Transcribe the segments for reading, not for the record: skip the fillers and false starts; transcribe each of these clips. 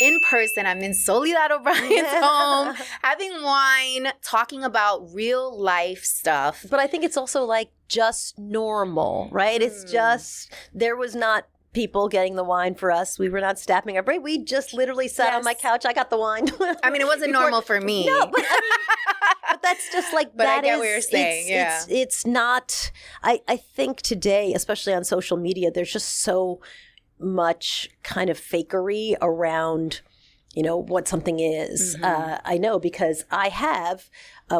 in person. I'm in Soledad O'Brien's home, having wine, talking about real life stuff. But I think it's also like just normal, right? It's just, there was not people getting the wine for us. We were not stabbing our brain. We just literally sat on my couch. I got the wine. I mean, it wasn't normal for me. No, but I mean, but that's just like, but that I get what you're saying. It's not, I think today, especially on social media, there's just so much kind of fakery around, you know, what something is. I know because I have,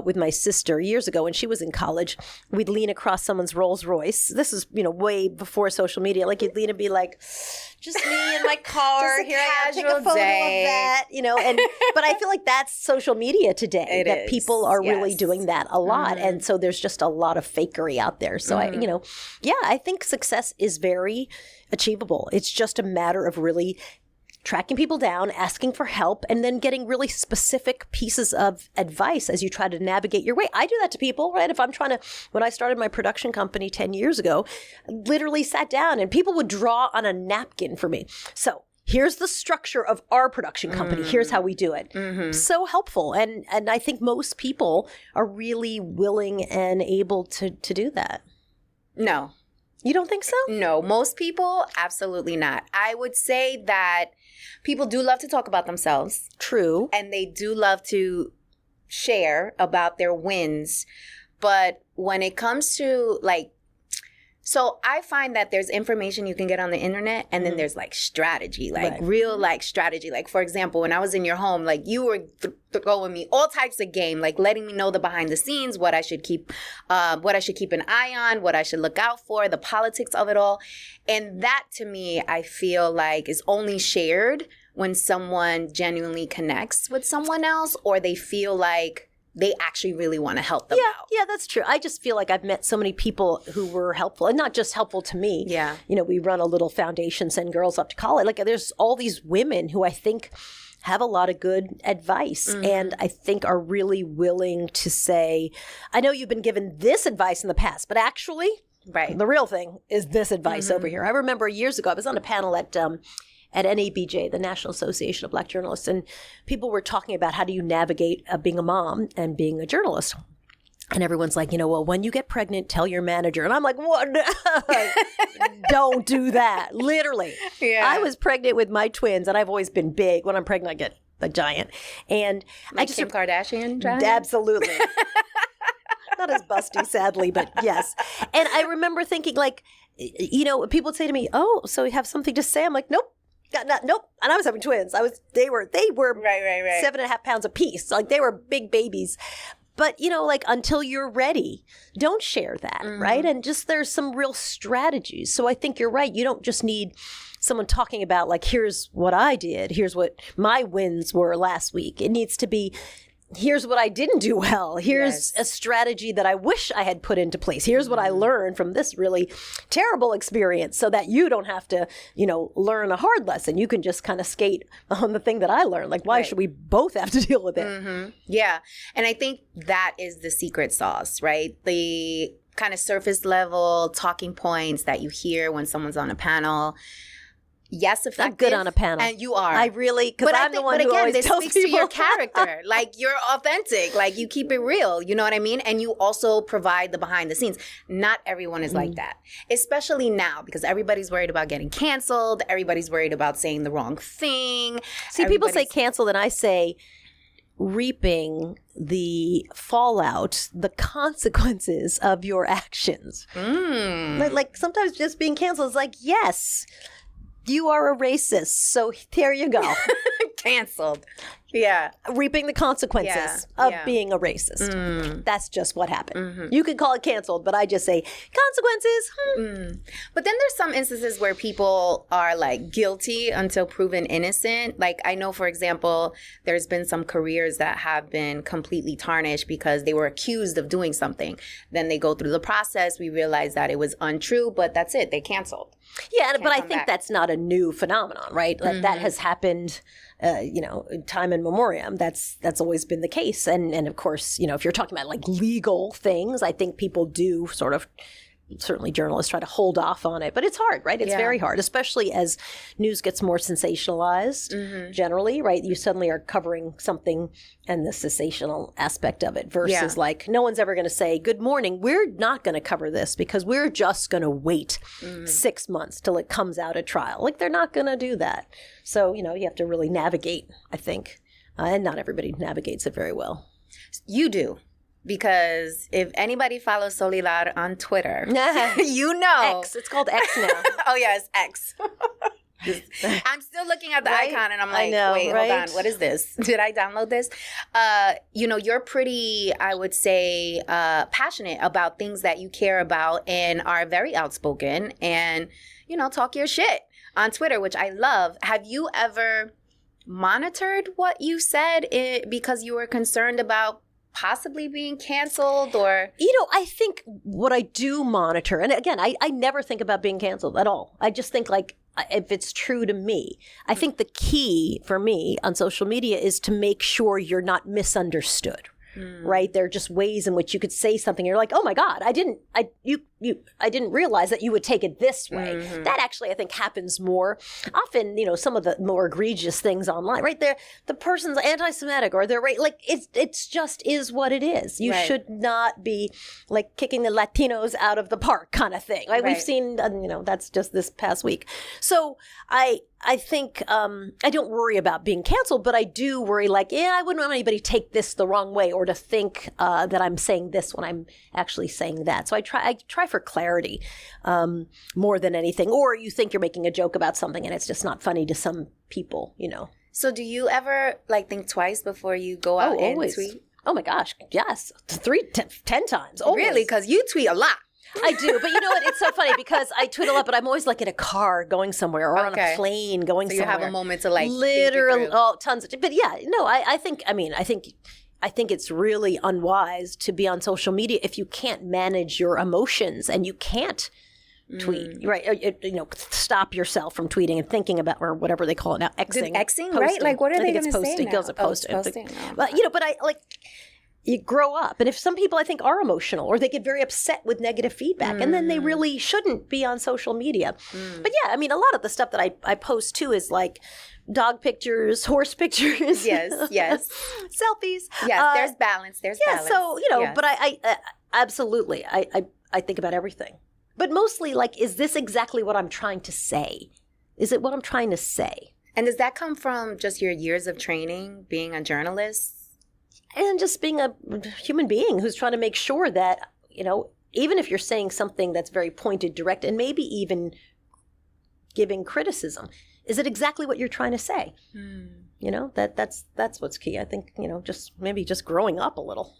with my sister years ago when she was in college, we'd lean across someone's Rolls Royce. This is, you know, way before social media. Like you'd lean and be like, just me in my car. Here I am, take a photo of that, you know. And but I feel like that's social media today. That people are really doing that a lot, and so there's just a lot of fakery out there. So I, you know, I think success is very achievable. It's just a matter of really tracking people down, asking for help, and then getting really specific pieces of advice as you try to navigate your way. I do that to people, right? If I'm trying to, when I started my production company 10 years ago, literally sat down and people would draw on a napkin for me. So here's the structure of our production company. Here's how we do it. So helpful. And I think most people are really willing and able to do that. No. You don't think so? No, most people, absolutely not. I would say that people do love to talk about themselves. True. And they do love to share about their wins. But when it comes to like, so I find that there's information you can get on the internet and then there's like strategy, like real like strategy. Like, for example, when I was in your home, like you were throwing me all types of game, like letting me know the behind the scenes, what I should keep an eye on, what I should look out for, the politics of it all. And that to me, I feel like is only shared when someone genuinely connects with someone else or they feel like they actually really want to help them out. Yeah, that's true. I just feel like I've met so many people who were helpful, and not just helpful to me. Yeah. You know, we run a little foundation, send girls up to college. Like there's all these women who I think have a lot of good advice and I think are really willing to say, I know you've been given this advice in the past, but actually the real thing is this advice over here. I remember years ago, I was on a panel at NABJ, the National Association of Black Journalists, and people were talking about how do you navigate being a mom and being a journalist. And everyone's like, you know, well, when you get pregnant, tell your manager. And I'm like, what? Don't do that. Literally. Yeah. I was pregnant with my twins, and I've always been big. When I'm pregnant, I get a giant. And like I just Kim Kardashian giant? Absolutely. Not as busty, sadly, but yes. And I remember thinking, like, you know, people would say to me, oh, so you have something to say? I'm like, nope. Nope. And I was having twins. They were 7.5 pounds apiece. Like they were big babies. But, you know, like until you're ready, don't share that, right? And just there's some real strategies. So I think you're right. You don't just need someone talking about like, here's what I did. Here's what my wins were last week. It needs to be, here's what I didn't do well. Here's a strategy that I wish I had put into place. Here's what I learned from this really terrible experience so that you don't have to, you know, learn a hard lesson. You can just kind of skate on the thing that I learned. Like, why should we both have to deal with it? Yeah. And I think that is the secret sauce, right? The kind of surface level talking points that you hear when someone's on a panel. Yes, effective. I'm good on a panel. And you are. I really, because I'm the one who always tells people. But again, this speaks to your character. Like, you're authentic. Like, you keep it real. You know what I mean? And you also provide the behind the scenes. Not everyone is like that. Especially now, because everybody's worried about getting canceled. Everybody's worried about saying the wrong thing. See, people say canceled, and I say reaping the fallout, the consequences of your actions. Like sometimes just being canceled is like, yes, you are a racist, so there you go. Canceled. Yeah. Reaping the consequences of being a racist. That's just what happened. You could call it canceled, but I just say consequences. But then there's some instances where people are like guilty until proven innocent. Like I know, for example, there's been some careers that have been completely tarnished because they were accused of doing something. Then they go through the process. We realize that it was untrue, but that's it. They canceled. Yeah, but I think that's not a new phenomenon, right? Like that has happened, you know, time in memoriam. That's always been the case. And of course, you know, if you're talking about like legal things, I think people do sort of certainly journalists try to hold off on it, but it's hard, right? It's very hard, especially as news gets more sensationalized generally, right? You suddenly are covering something and the sensational aspect of it versus like no one's ever going to say, good morning, we're not going to cover this because we're just going to wait 6 months till it comes out at trial. Like they're not going to do that. So, you have to really navigate, I think. And not everybody navigates it very well. You do. Because if anybody follows Soledad on Twitter, you know. X. It's called X now. Oh, yeah, it's X. I'm still looking at the icon and I'm like, wait, hold on. What is this? Did I download this? You're pretty, I would say, passionate about things that you care about and are very outspoken and, talk your shit on Twitter, which I love. Have you ever monitored what you said because you were concerned about possibly being canceled or? I think what I do monitor, and again, I never think about being canceled at all. I just think like, if it's true to me, I think the key for me on social media is to make sure you're not misunderstood. Right? There are just ways in which you could say something. You're like, oh my God, I didn't realize that you would take it this way. That actually, I think, happens more often. Some of the more egregious things online, right there, the person's anti-Semitic or they're like it's just is what it is. You should not be like kicking the Latinos out of the park kind of thing. Like we've seen, that's just this past week. So I think I don't worry about being canceled, but I do worry like, I wouldn't want anybody to take this the wrong way or to think that I'm saying this when I'm actually saying that. So I try for clarity more than anything. Or you think you're making a joke about something and it's just not funny to some people, So do you ever think twice before you go out and always. tweet? Oh my gosh, yes. 10 times. Always. Really? Because you tweet a lot. I do, but you know what? It's so funny because I tweet a lot, but I'm always like in a car going somewhere or on a plane going somewhere. So you have a moment to literally, tons of. But yeah, no, I think it's really unwise to be on social media if you can't manage your emotions and you can't tweet, right? Stop yourself from tweeting and thinking about or whatever they call it now, Xing, posting. Right? Like what are they going to say now? Posting. But but I like. You grow up. And if some people I think are emotional or they get very upset with negative feedback and then they really shouldn't be on social media. But yeah, a lot of the stuff that I post too is like dog pictures, horse pictures. Yes. Selfies. Yes, there's balance. There's balance. So, but I absolutely, I think about everything. But mostly like, is this exactly what I'm trying to say? Is it what I'm trying to say? And does that come from just your years of training, being a journalist? And just being a human being who's trying to make sure that, even if you're saying something that's very pointed, direct, and maybe even giving criticism, is it exactly what you're trying to say? That's what's key. I think, just growing up a little.